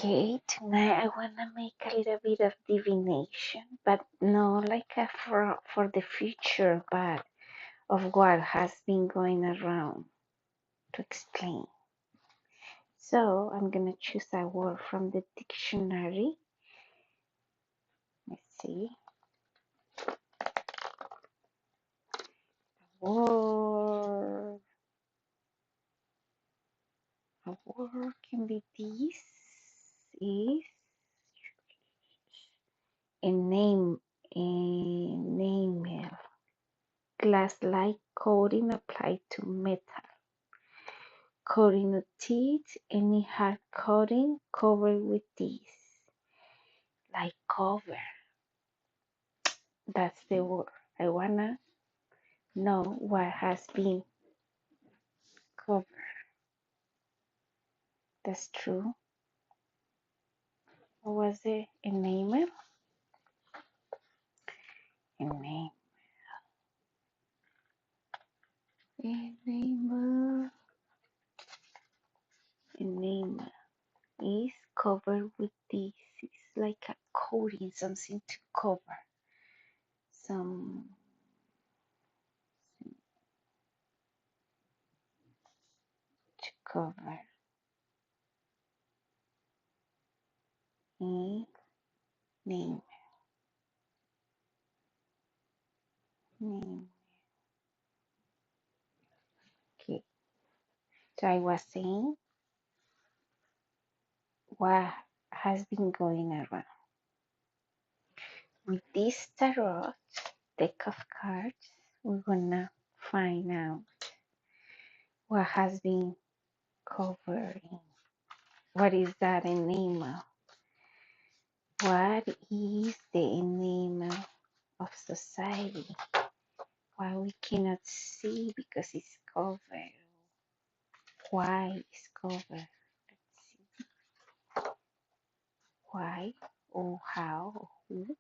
Okay, tonight I wanna make a little bit of divination, but no like a for the future, but of what has been going around to explain. So I'm gonna choose a word from the dictionary. Let's see. Word. A word can be this is a name, enamel, glass-like coating applied to metal. Coating of teeth, any hard coating covered with this. Like cover. That's the word. I wanna know what has been covered. That's true. What was it? Enamel? Enamel. Enamel. Enamel is covered with this. It's like a coating, something to cover. Some to cover. Name. Name. Name. Okay. So I was saying what has been going around. With this tarot deck of cards, we're gonna find out what has been covering. What is that enigma? What is the enigma of society? Why we cannot see because it's covered? Why it's covered? Let's see. Why or how or who?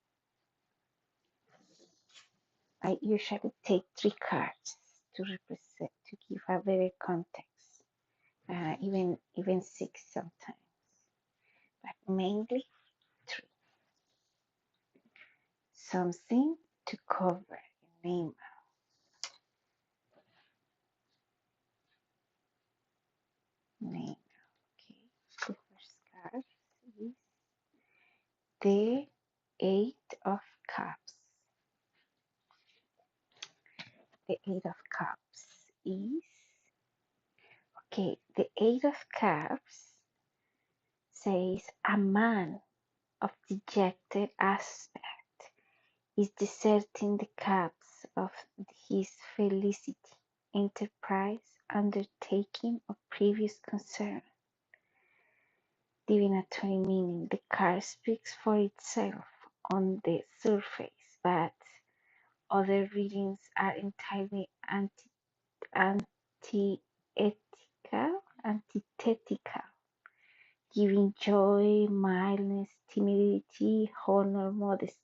I usually take 3 cards to represent to give a better context. Even 6 sometimes, but mainly 3. Something to cover. Name. Name. Okay. The first card is the 8 of Cups. The 8 of Cups is okay. The 8 of Cups says a man of dejected aspect is deserting the cups of his felicity, enterprise, undertaking, or previous concern. Divinatory meaning. The card speaks for itself on the surface, but other readings are entirely antithetical, giving joy, mildness, timidity, honor, modesty.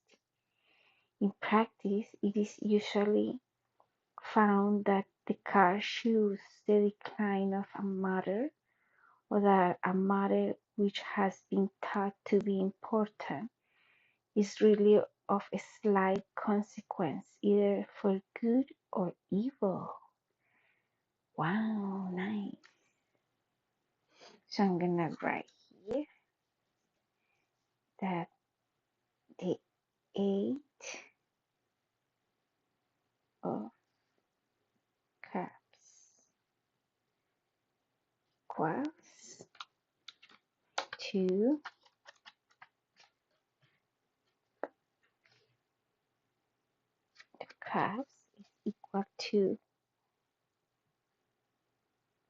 In practice, it is usually found that the card shows the decline of a matter, or that a matter which has been thought to be important is really of a slight consequence, either for good or evil. Wow, nice. So I'm gonna write here that the 8 of Cups equals to Cups is equal to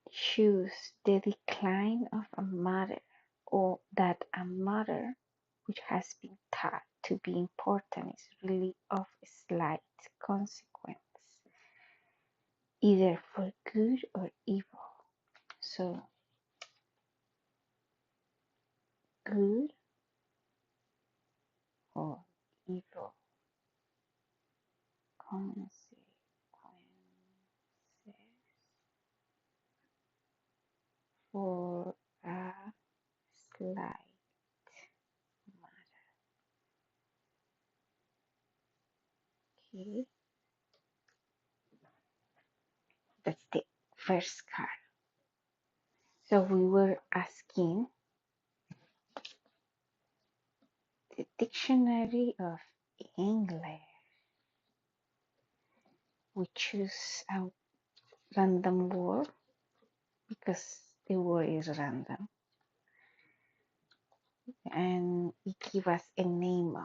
shows the decline of a matter, or that a matter which has been thought to be important is really of a slight consequence, either for good or evil. So good or evil consequences for a slight Okay, that's the first card. So we were asking the dictionary of English. We choose a random word because the word is random, and it gives us a name.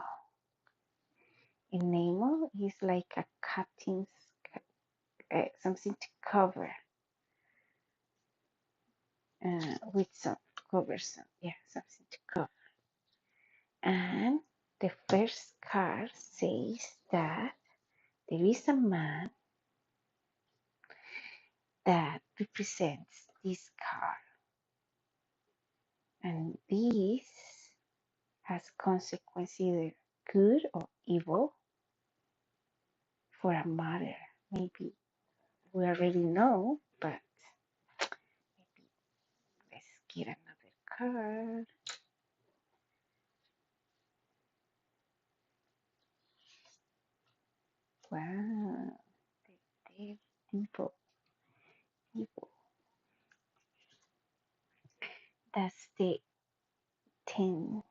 A name is like a cutting, something to cover, with some cover some, yeah, something to cover. And the first card says that there is a man that represents this card, and this has consequences either good or evil for a matter. Maybe we already know, but maybe let's get another card. Wow, the devil, evil. That's the 10th,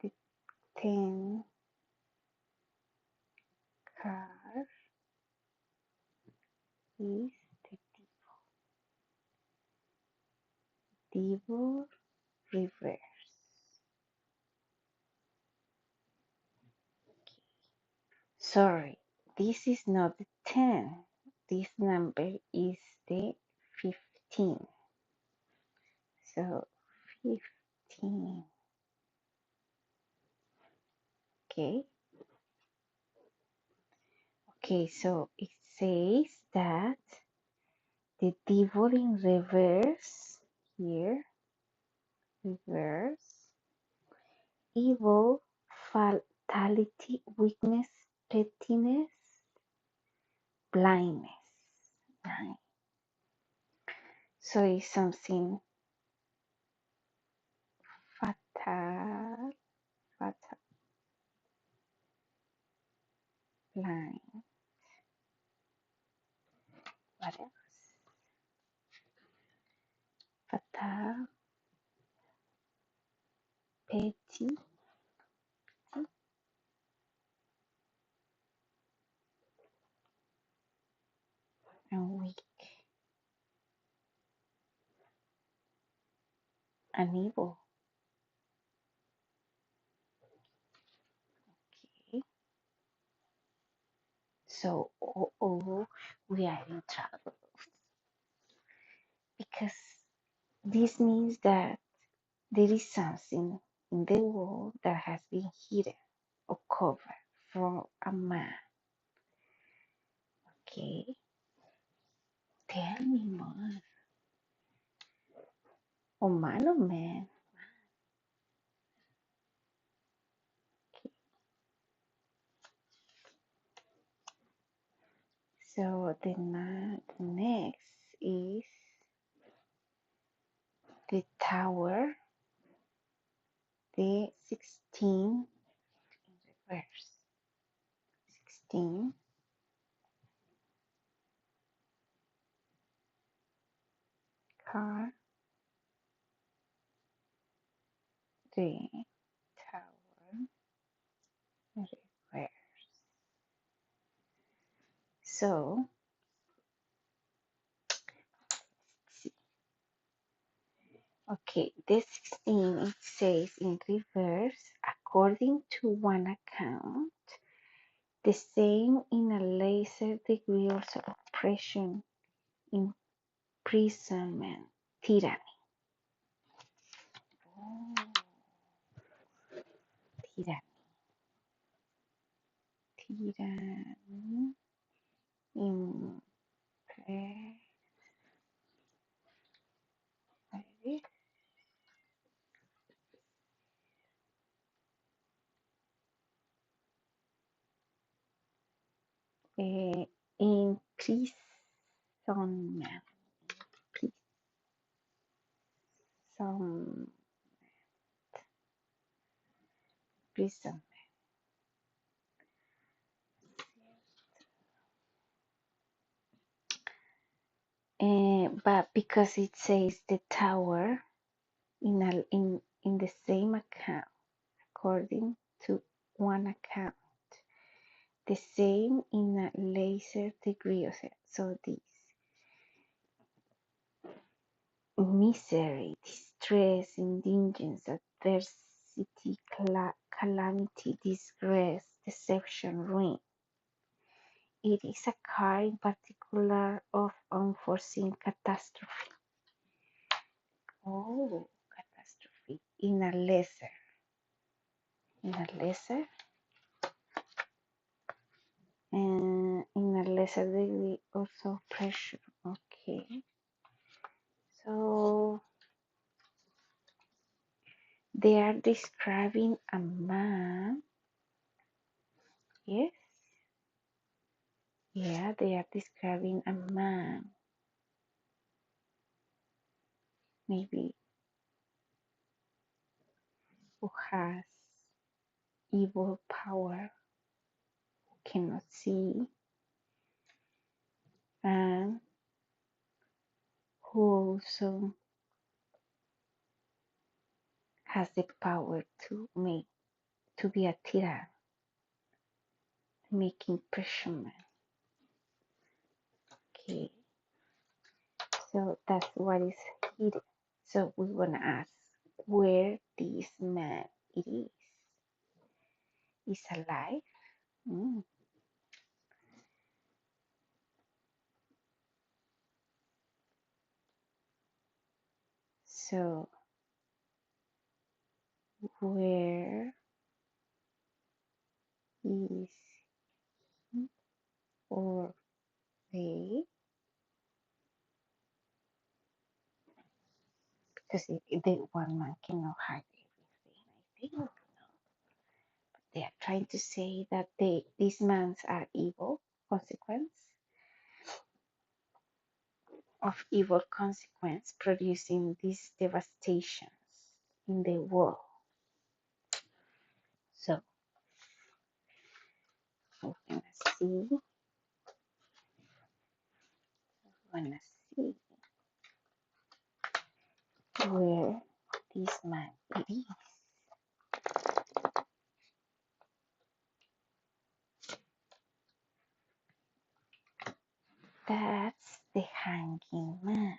the 10 card is the devil reverse. Sorry, this is not the 10. This number is the 15. So 15. Okay. Okay, so it says that the devil in reverse here, reverse, evil, fatality, weakness, pettiness, blindness. Blind. So it's something fatal, fatal, blind. What else? Fatal, petty, and weak, and evil. Okay. So, we are in trouble because this means that there is something in the world that has been hidden or covered from a man. Okay, tell me more. Oh man, oh man. Okay. So the next is the tower, the 16 in reverse. 16 card, the tower reverse. So, okay, the 16 it says in reverse, according to one account, the same in a lesser degree also oppression, imprisonment, tyranny. Oh, tyranny, tyranny, imprisonment, prison, prison. But because it says the tower in the same account, according to one account, the same in a lesser degree. So this misery, distress, indigence, adversity, calamity, disgrace, deception, ruin. It is a card in particular of unforeseen catastrophe. Oh, catastrophe in a lesser, and in a lesser degree also pressure. Okay, so they are describing a man. Yes, yeah, they are describing a man, maybe who has evil power, who cannot see, and who also has the power to be a tyrant, make impression. Okay, so that's what is hidden. So we wanna ask where this man is alive. Mm. So where is he or they? Because the one man cannot hide everything. I think they are trying to say that these mans are evil consequence of evil consequence producing these devastations in the world. So we're gonna see where this man is. That's the hanging man.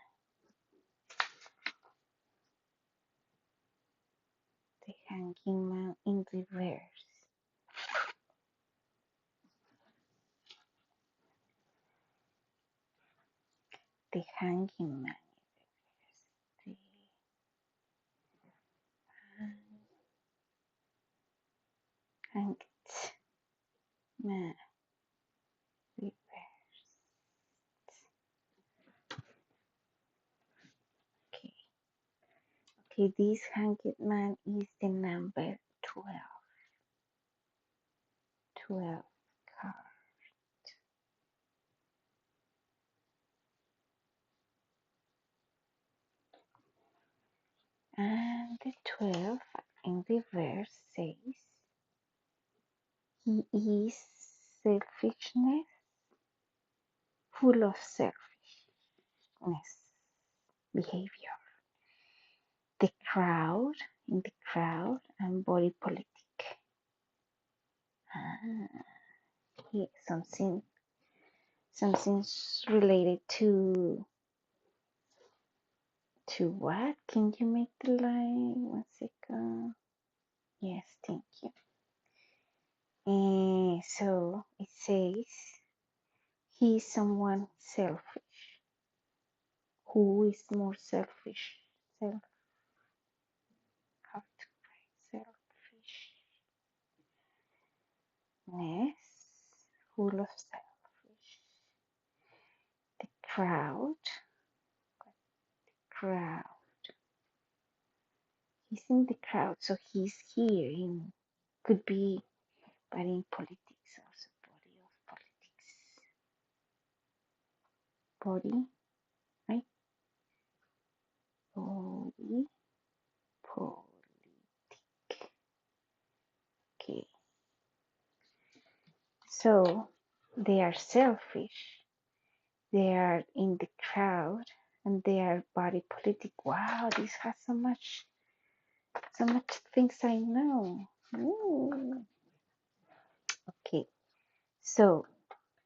The hanging man in reverse. The hanging man. The hanged man reverse. Okay. Okay, this hanged man is the number 12. 12 card. And the 12 in reverse says he is selfishness, full of selfishness behavior. The crowd, in the crowd, and body politic. Yeah, something's related to what? Can you make the line? 1 second. Yes, thank you. And so it says he's someone selfish. Who is more selfish? Self, how to write selfishness, full of selfish. The crowd. He's in the crowd, so he's here in, could be, but in politics also, body, right? Body politic. Okay, so they are selfish. They are in the crowd and they are body politic. Wow, this has so much things I know. Ooh. Okay, so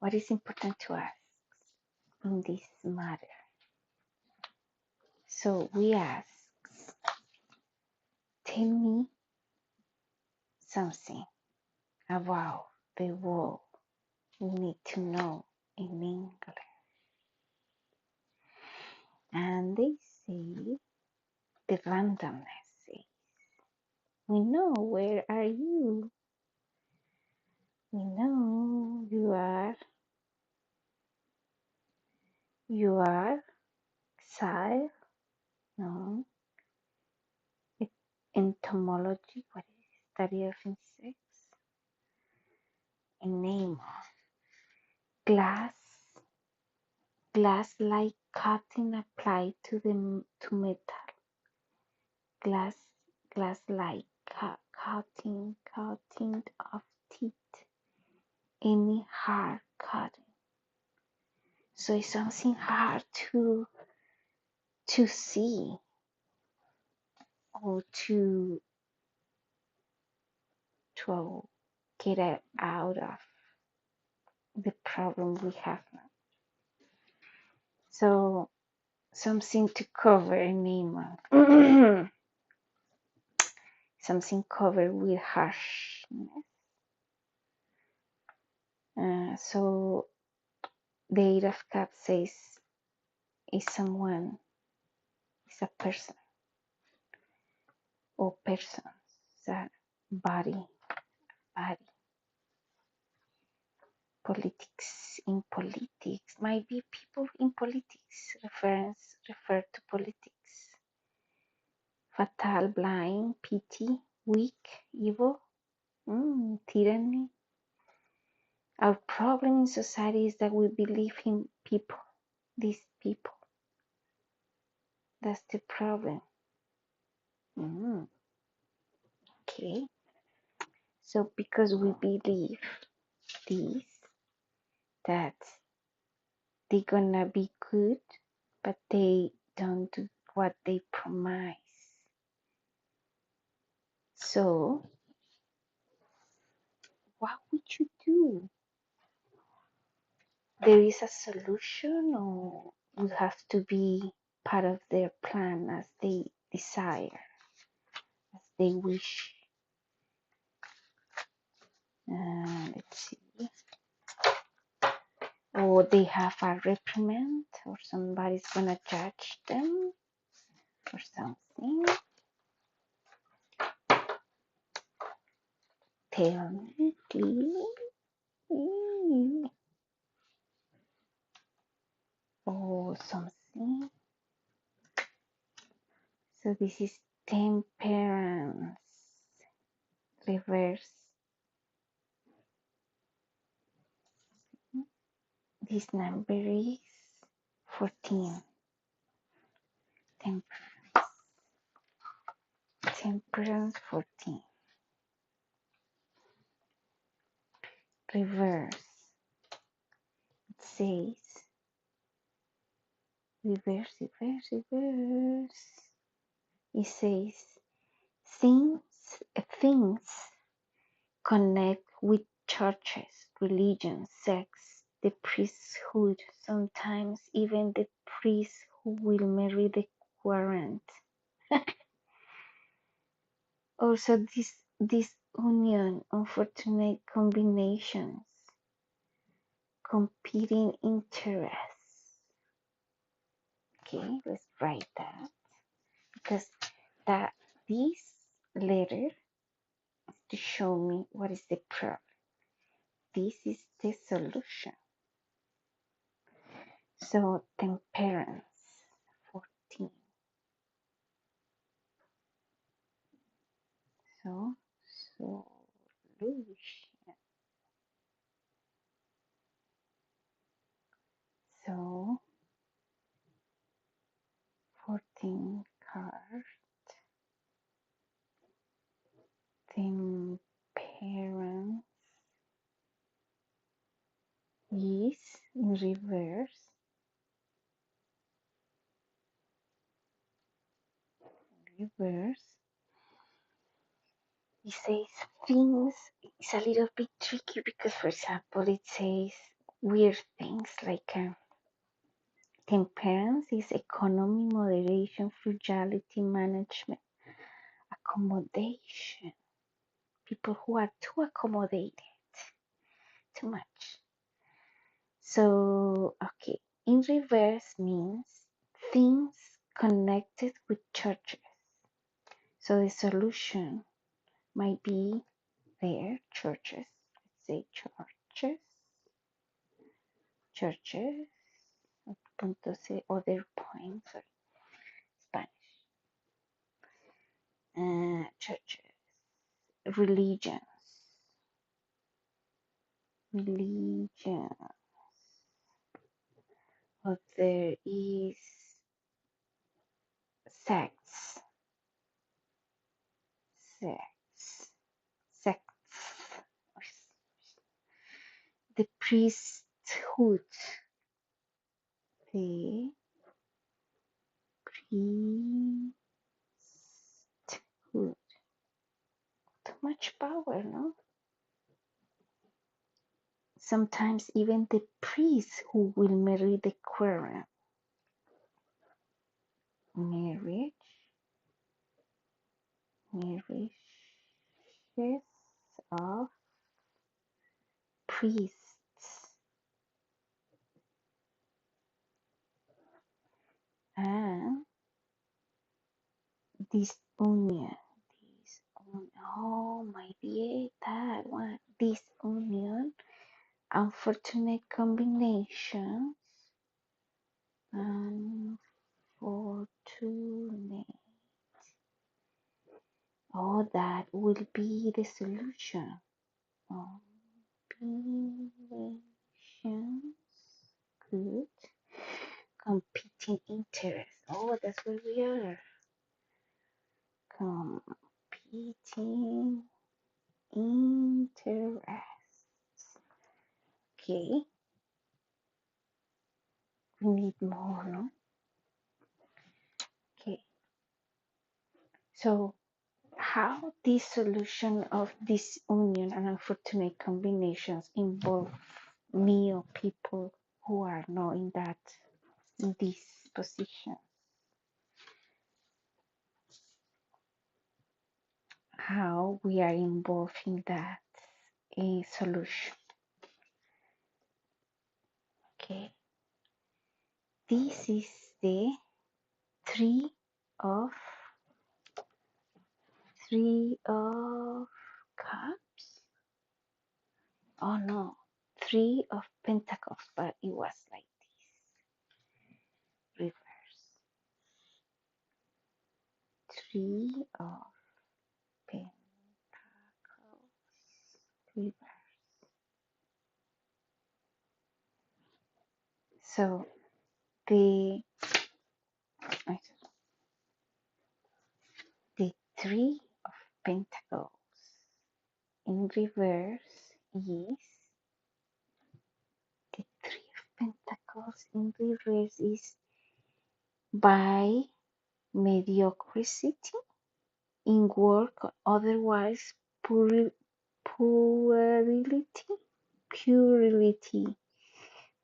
what is important to us in this matter? So we ask, tell me something about the world we need to know in English. And they say the randomness says, we know where are you? We know you are exile, no, entomology, what is it? Study of insects, enema, glass, glass-like coating applied to metal, glass, glass-like coating of teeth, any hard coating. So it's something hard to see or to get it out of the problem we have now. So something to cover enema, something covered with harshness. So the Eight of Cups says is someone, is a person or persons, that body, politics, in politics, might be people in politics, refer to politics, fatal, blind, pity, weak, evil, tyranny. Our problem in society is that we believe in people, these people. That's the problem. Okay. So because we believe this, that they're gonna be good, but they don't do what they promise. So what would you do? There is a solution, or you have to be part of their plan as they desire, as they wish. Let's see. Or they have a reprimand, or somebody's gonna judge them, or something. Tell me, please. Or something. So this is temperance. Reverse. This number is 14. Temperance 14. Reverse. It says reverse. It says things connect with churches, religion, sex, the priesthood, sometimes even the priest who will marry the querent. Also, this union, unfortunate combinations, competing interests. Okay, let's write that, because that this letter to show me what is the problem. This is the solution. So temperance 14. So solution. So 14 card. Temperance is in reverse. reverse, it says things. It's a little bit tricky because, for example, it says weird things like temperance is economy, moderation, frugality, management, accommodation. People who are too accommodated, too much. So, okay, in reverse means things connected with churches. So the solution might be there, churches. Let's say churches. Punto say other point, sorry, Spanish. Churches, religions, religion. Or there is sects, sects, sects. The priesthood, the priesthood. Too much power, no? Sometimes even the priest who will marry the queen. Marriage, marriages of priests and disunion. Oh, my dear, that one. Disunion, unfortunate combinations, unfortunate. Oh, that will be the solution. Combinations, good. Competing interests. Oh, that's where we are. Competing interests. Okay. We need more, no? Okay. So how this solution of this union and unfortunate combinations involve me or people who are not in this position? How we are involved in that solution? Okay, this is the three of cups. Oh no, three of pentacles, but it was like this. Reverse. Three of pentacles. Reverse. So the three of pentacles in reverse is the three of pentacles in reverse is by mediocrity in work or otherwise puerility,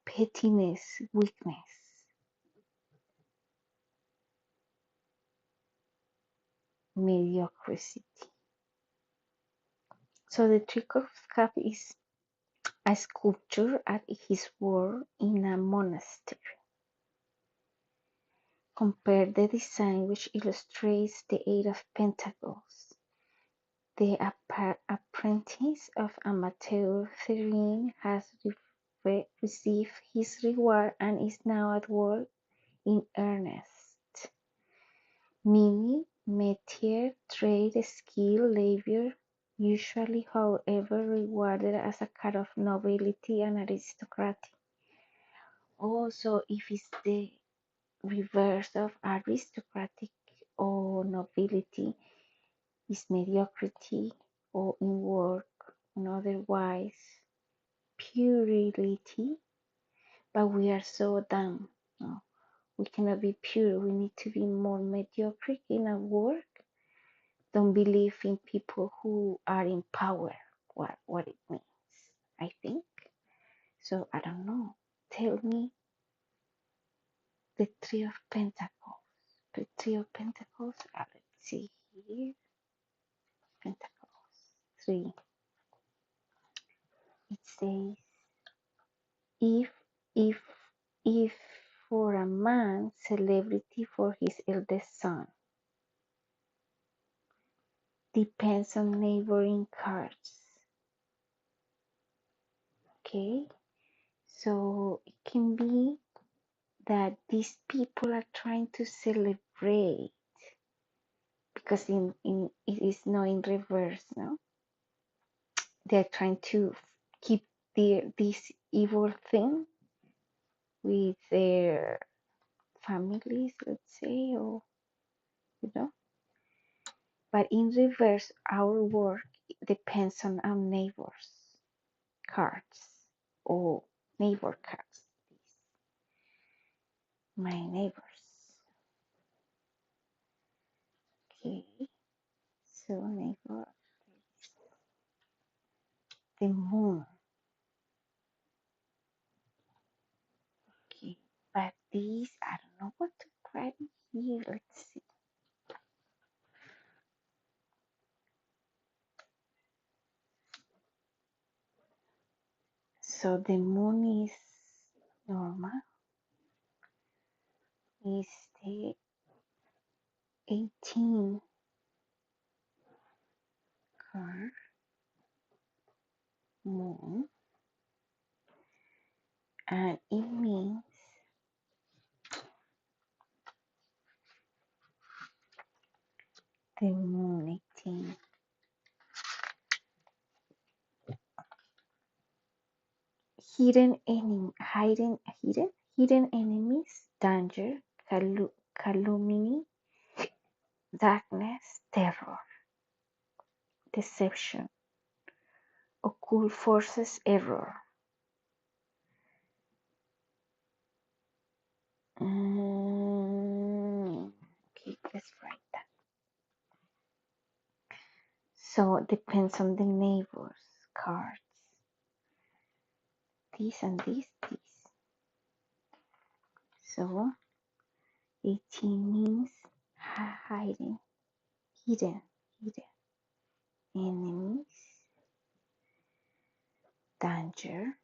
pettiness, weakness, mediocrity. So the Trick of Cup is a sculpture at his work in a monastery. Compare the design which illustrates the Eight of Pentacles. The apprentice of amateur Therin has received his reward and is now at work in earnest. Meaning, métier, trade, skill, labor, usually, however, regarded as a kind of nobility and aristocracy. Also, if it's the reverse of aristocratic or nobility, is mediocrity or in work and otherwise puerility, but we are so dumb, no? We cannot be pure. We need to be more mediocre in our work. Don't believe in people who are in power. What it means, I think. So I don't know. Tell me the Three of Pentacles. The Three of Pentacles. Let's see here. Pentacles. Three. It says if if if for a man celebrity for his eldest son depends on neighboring cards. Okay, so it can be that these people are trying to celebrate because in it is not in reverse, no, they're trying to keep this evil thing with their families, let's say, or you know. But in reverse, our work depends on our neighbors' cards or neighbor cards. My neighbors. Okay, so neighbor, the moon. Okay, but these, I don't know what to write here. Let's see. So the moon is normal, is the 18 card moon, and it means the moon 18. Hidden enemies, danger, calumny, darkness, terror, deception, occult forces, error. Okay, let's write that. So depends on the neighbors cards. These and these. So 18 means hiding, hidden enemies, danger,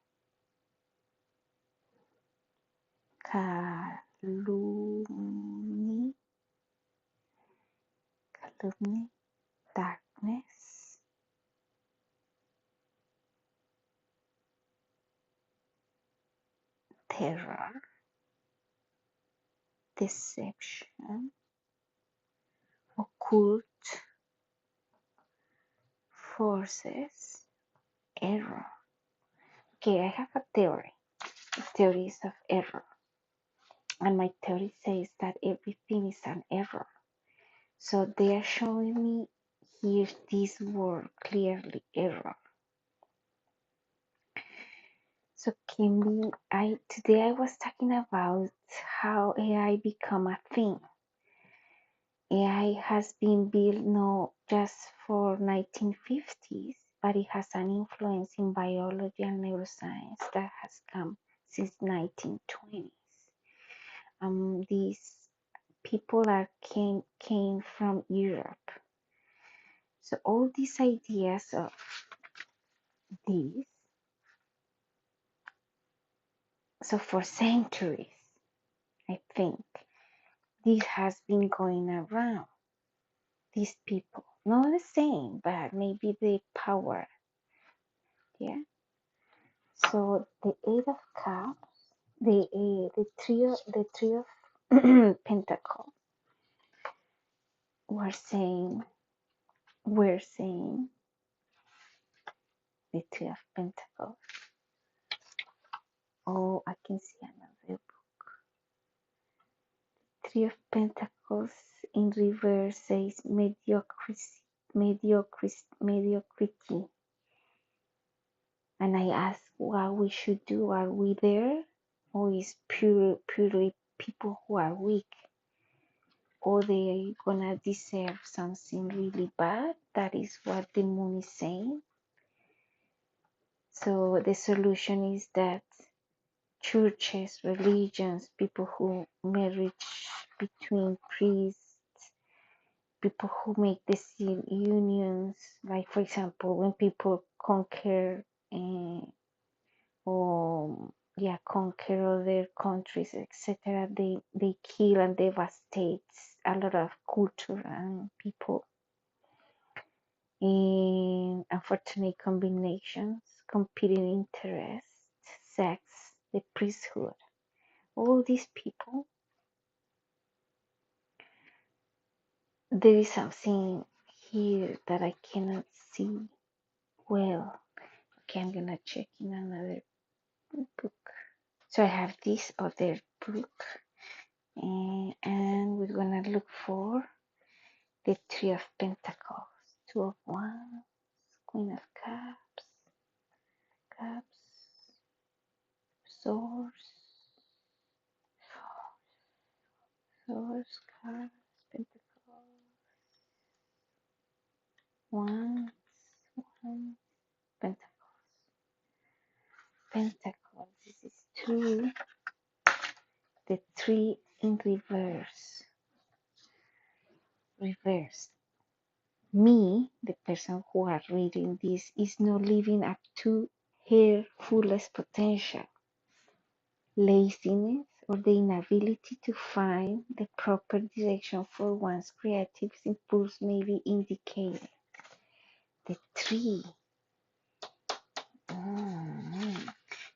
calumny, darkness, terror, deception, occult forces, error. Okay, I have a theory. Theories of error. And my theory says that everything is an error. So they are showing me here this word clearly, error. So can be today I was talking about how AI become a thing. AI has been built not just for 1950s, but it has an influence in biology and neuroscience that has come since 1920s. These people came from Europe. So all these ideas of this, so for centuries, I think this has been going around. These people, not the same, but maybe the power, yeah. So the Eight of Cups, the three of Pentacles, we're saying the Three of Pentacles. Oh, I can see another Three of Pentacles in reverse says mediocrity. And I ask what we should do. Are we there? Or is purely people who are weak, or they're gonna deserve something really bad. That is what the moon is saying. So the solution is that churches, religions, people who marriage between priests, people who make the seal unions, like for example, when people conquer or conquer other countries, etc., they kill and devastate a lot of culture and people in unfortunate combinations, competing interests, sex, the priesthood. All these people, there is something here that I cannot see well. Okay, I'm gonna check in another book. So I have this other book, and we're gonna look for the Three of Pentacles, Two of Wands, Queen of Cups, Swords, Cups, Pentacles, Wands, Wands, Pentacles. This is two, the three in reverse. Reverse. Me, the person who are reading this, is not living up to her fullest potential. Laziness or the inability to find the proper direction for one's creative impulse may be indicated. The tree.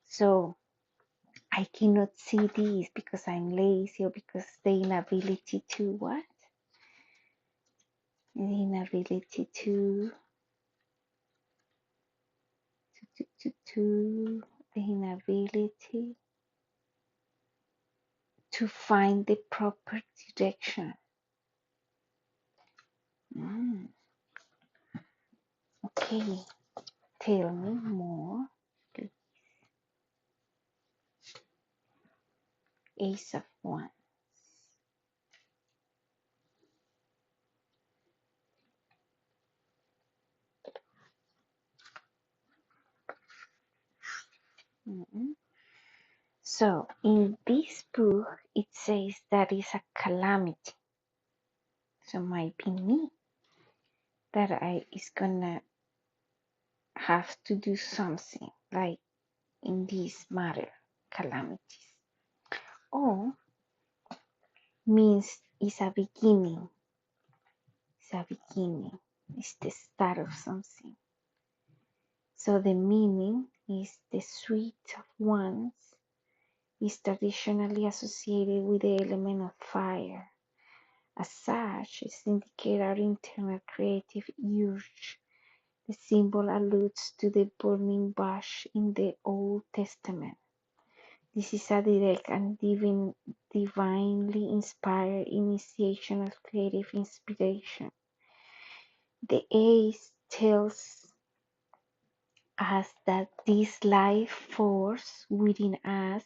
So I cannot see this because I'm lazy or because the inability to what? The inability the inability to find the proper direction. Okay, tell me more. Ace of Wands. So in this book, it says that is a calamity. So might be me that I is gonna have to do something like in this matter, calamities. Or means it's a beginning. It's a beginning. It's the start of something. So the meaning is the suite of wands is traditionally associated with the element of fire. As such, it indicates our internal creative urge. The symbol alludes to the burning bush in the Old Testament. This is a direct and divinely inspired initiation of creative inspiration. The ace tells us that this life force within us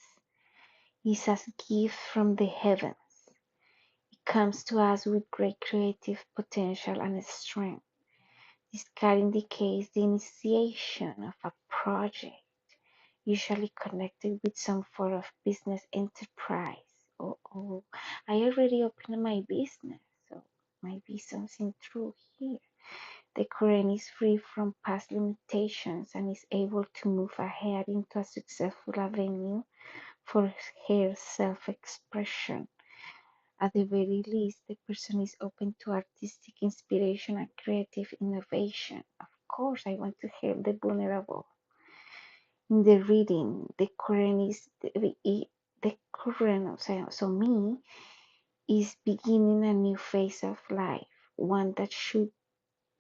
is a gift from the heavens. It comes to us with great creative potential and strength. This card indicates the initiation of a project, usually connected with some form of business enterprise. Oh, I already opened my business, so might be something true here. The current is free from past limitations and is able to move ahead into a successful avenue for her self-expression. At the very least, the person is open to artistic inspiration and creative innovation. Of course, I want to help the vulnerable. In the reading, the current is the current, so me is beginning a new phase of life, one that should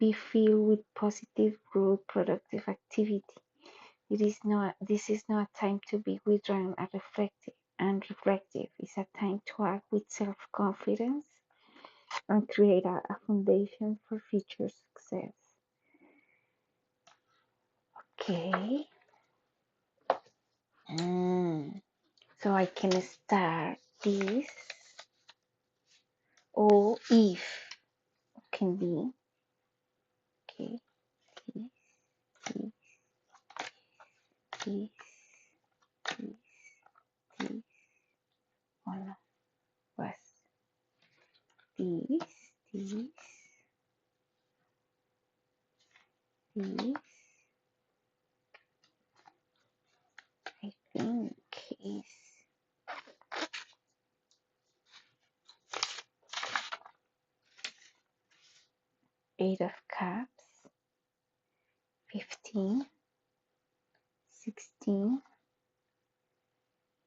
be filled with positive growth, productive activity. This is not a time to be withdrawn and reflective. It's a time to act with self-confidence and create a foundation for future success. Okay. So I can start this, or if can be, okay, this, this, this, this, this, oh no, was this, this, this, I think is 8 of Cups, 15, 16,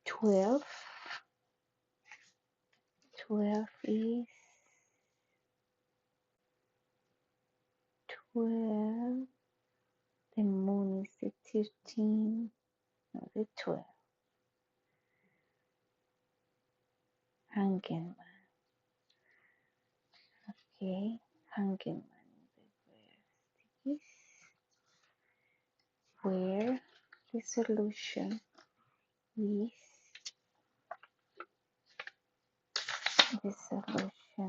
12. 12 is 12. The moon is the 13, no, the 12. Hanging man, okay. Hanging man in reverse is where the solution is. The solution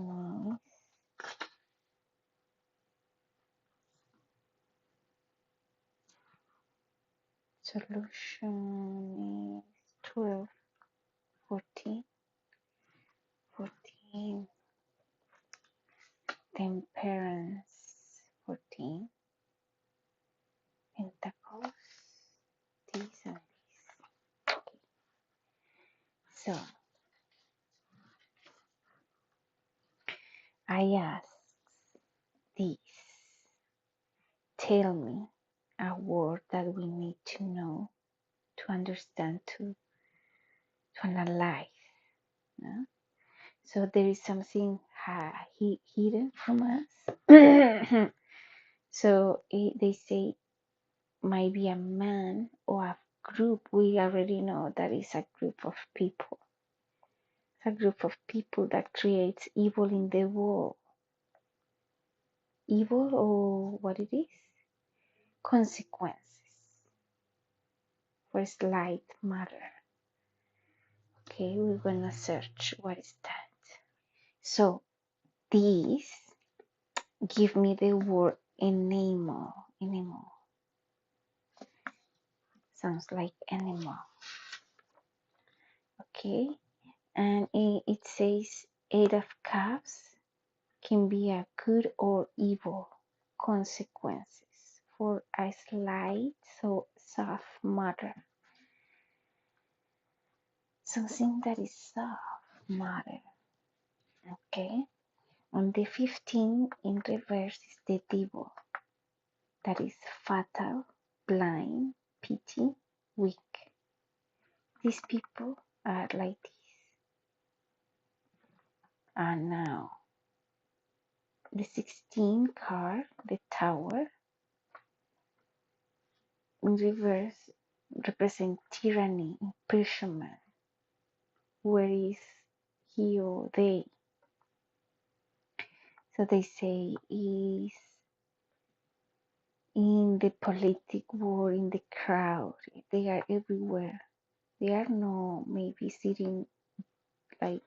is 12, 14, 14, temperance, 14, pentacles, this and this. So I ask this, tell me a word that we need to know, to understand, to analyze. No? So there is something hidden from us. So they say might be a man or a group. We already know that is a group of people. It's a group of people that creates evil in the world. Evil, or what it is? Consequences for slight matter. Okay, we're gonna search what is that. So this give me the word animal. Animal sounds like animal. Okay, and it says 8 of Cups can be a good or evil consequences for a slight, so soft matter. Something that is soft matter. Okay, on the 15 in reverse is the devil. That is fatal, blind, pity, weak. These people are like this. And now the 16 card, the Tower, in reverse represent tyranny, imprisonment. Where is he or they? So they say is in the politic war, in the crowd. They are everywhere. They are no maybe sitting like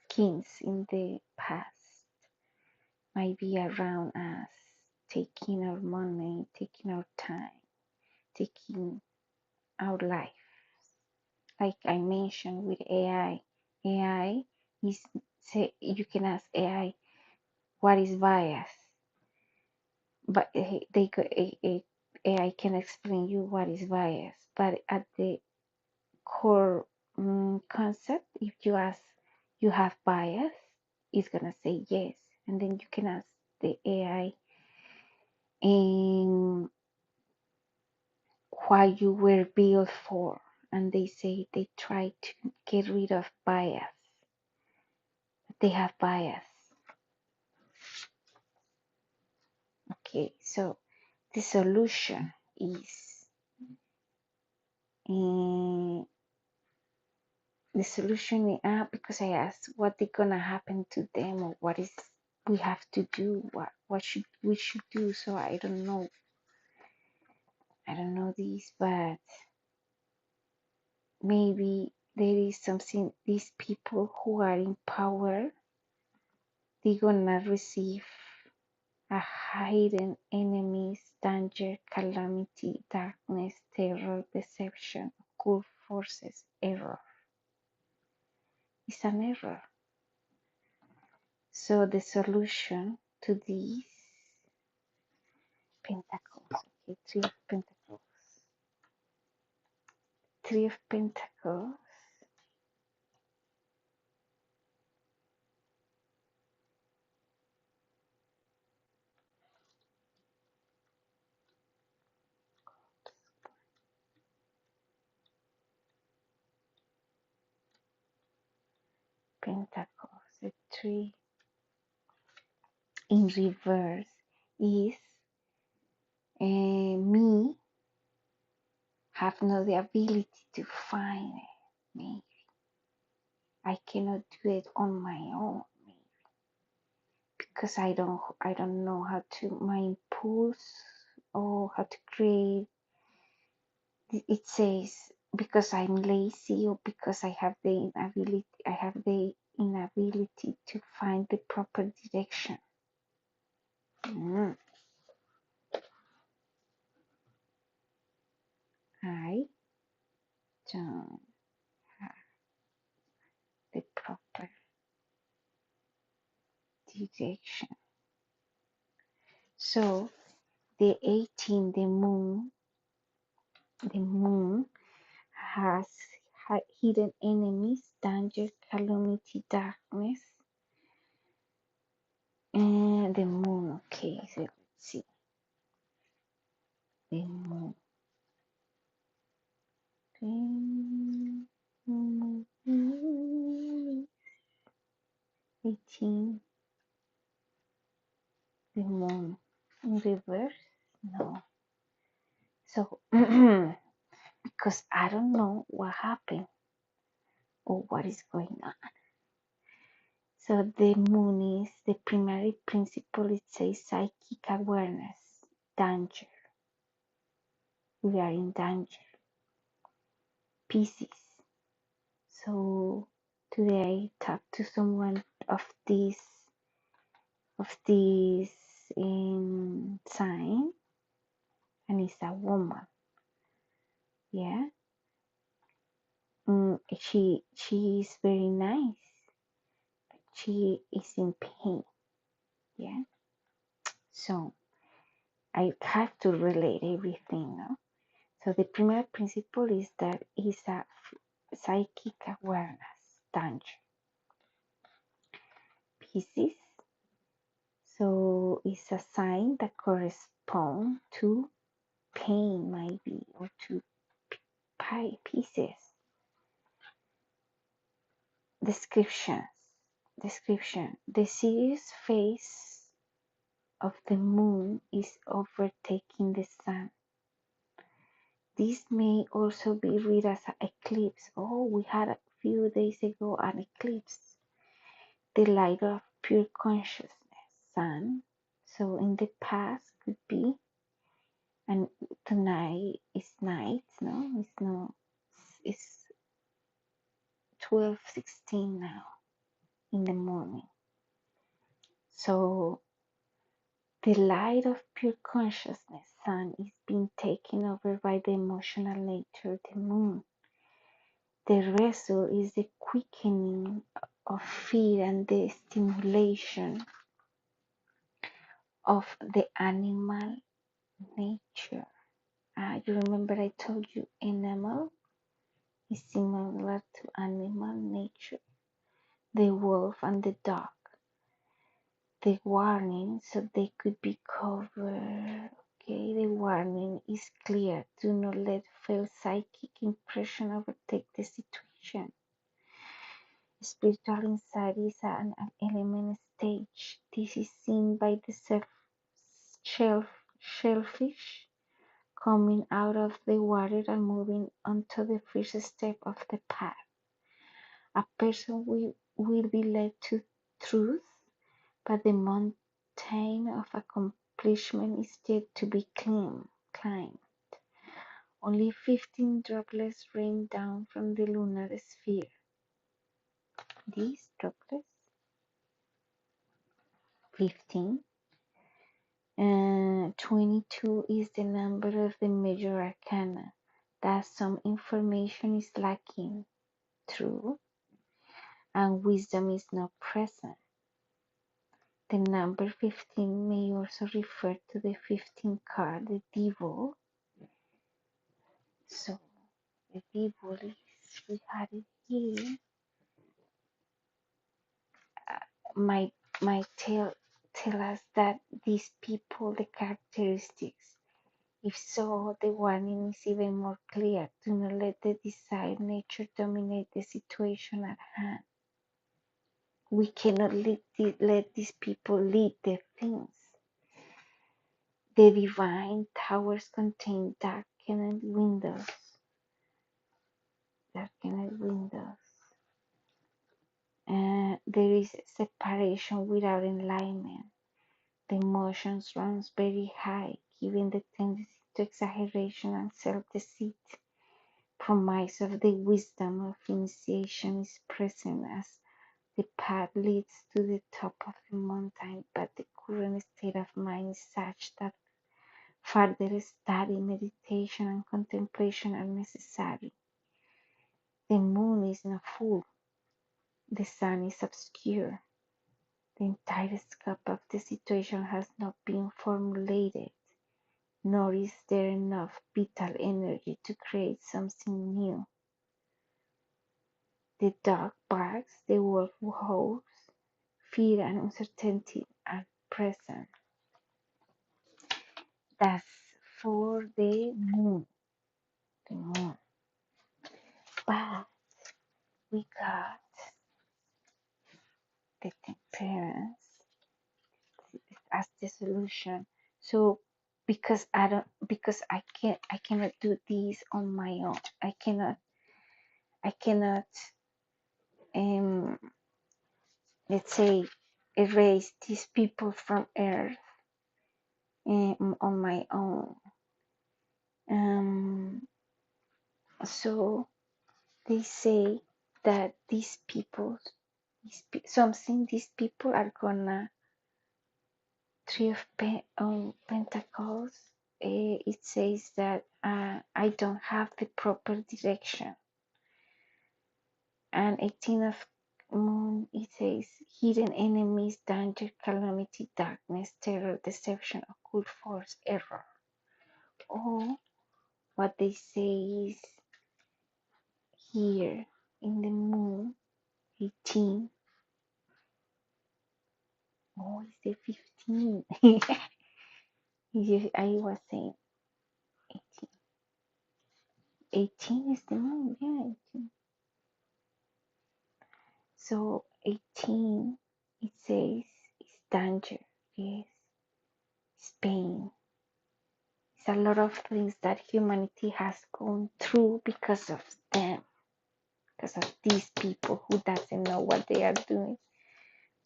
kings in the past. Might be around us, taking our money, taking our time, taking our life. Like I mentioned with AI, AI is, say you can ask AI what is bias, but AI can explain you what is bias. But at the core concept, if you ask you have bias, it's gonna say yes, and then you can ask the AI and why you were built for, and they say they try to get rid of bias. They have bias. Okay, so the solution is because I asked what they gonna happen to them, or what is we have to do, what should we should do. So I don't know this, but maybe there is something, these people who are in power, they're gonna receive a hidden enemies, danger, calamity, darkness, terror, deception, occult forces, error. It's an error. So the solution to these pentacles, okay, three of pentacles, the three in reverse is me have not the ability to find me. I cannot do it on my own because I don't know how to my impulse or how to create. It says because I'm lazy or because I have the inability to find the proper direction. I don't have the proper direction. So the 18, the moon has hidden enemies, danger, calamity, darkness, and the moon. Okay, so let's see the moon. 18, the moon in reverse. No, so because I don't know what happened or what is going on. So the moon is the primary principle. It says psychic awareness, danger. We are in danger. Pieces. So today I talked to someone of this sign, and it's a woman. Yeah. She is very nice. She is in pain. Yeah. So I have to relate everything, no? So the primary principle is that is a psychic awareness, danger, pieces. So it's a sign that corresponds to pain, maybe, or to pieces. Description. The serious phase of the moon is overtaking the sun. This may also be read as an eclipse. Oh, we had a few days ago an eclipse. The light of pure consciousness, sun. So in the past could be, and tonight is night, no? It's no, it's 12:16 now in the morning. So the light of pure consciousness, sun, is being taken over by the emotional nature, the moon. The result is the quickening of fear and the stimulation of the animal nature. You remember I told you animal is similar to animal nature, the wolf and the dog. The warning, so they could be covered. Okay, the warning is clear. Do not let false psychic impression overtake the situation. Spiritual insight is an element stage. This is seen by the shellfish coming out of the water and moving onto the first step of the path. A person will be led to truth, but the mountain of accomplishment is yet to be climbed. only 15 droplets rain down from the lunar sphere. These droplets, 15. 22 is the number of the major arcana. That some information is lacking, true, and wisdom is not present. The number 15 may also refer to the 15th card, the devil. So the devil is, we had it here, might tell us that these people, the characteristics. If so, the warning is even more clear. Do not let the desired nature dominate the situation at hand. We cannot let these people lead the things. The divine towers contain darkened windows. Darkened windows. There is separation without enlightenment. The emotions runs very high, giving the tendency to exaggeration and self-deceit. Promise of the wisdom of initiation is present as the path leads to the top of the mountain, but the current state of mind is such that further study, meditation, and contemplation are necessary. The moon is not full, the sun is obscure. The entire scope of the situation has not been formulated, nor is there enough vital energy to create something new. The dog barks, the wolf howls, fear and uncertainty are present. That's for the moon. The moon. But we got the temperance as the solution. So because I cannot do this on my own. I cannot um let's say erase these people from earth on my own. So they say that these people, these people are gonna Three of Pentacles. It says that I don't have the proper direction, and 18 of Moon. It says hidden enemies, danger, calamity, darkness, terror, deception, occult force, error. Or what they say is here in the Moon, 18. Oh, it's the 15. I was saying 18. 18 is the Moon, yeah. 18. So 18, it says, is danger, yes, it's pain. It's a lot of things that humanity has gone through because of them, because of these people who doesn't know what they are doing.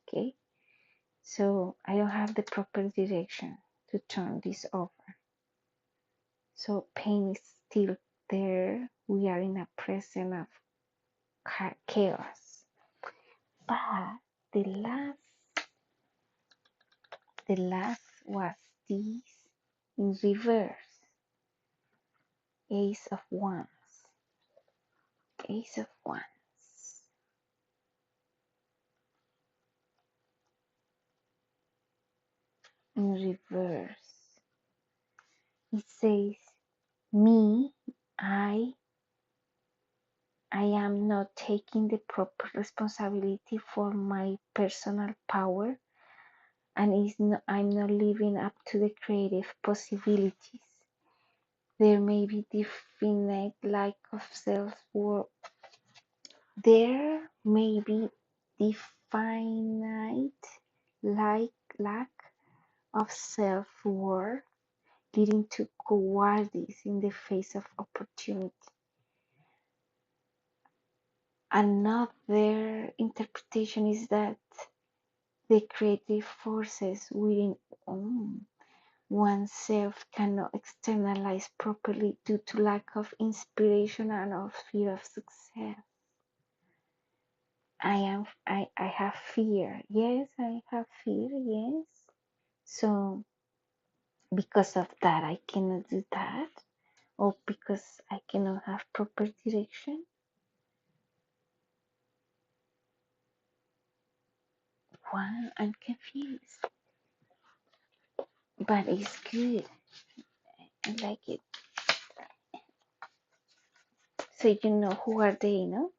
Okay, so I don't have the proper direction to turn this over. So pain is still there. We are in a present of chaos. But the last was this in reverse. Ace of Wands. Ace of Wands. In reverse. It says, me, I am not taking the proper responsibility for my personal power, and I'm not living up to the creative possibilities. There may be definite lack of self-worth. There may be definite lack of self-worth, leading to cowardice in the face of opportunity. Another interpretation is that the creative forces within oneself cannot externalize properly due to lack of inspiration and or fear of success. I have fear. Yes, I have fear, yes. So because of that I cannot do that, or because I cannot have proper direction. Wow, I'm confused. But it's good. I like it. So you know who are they, no?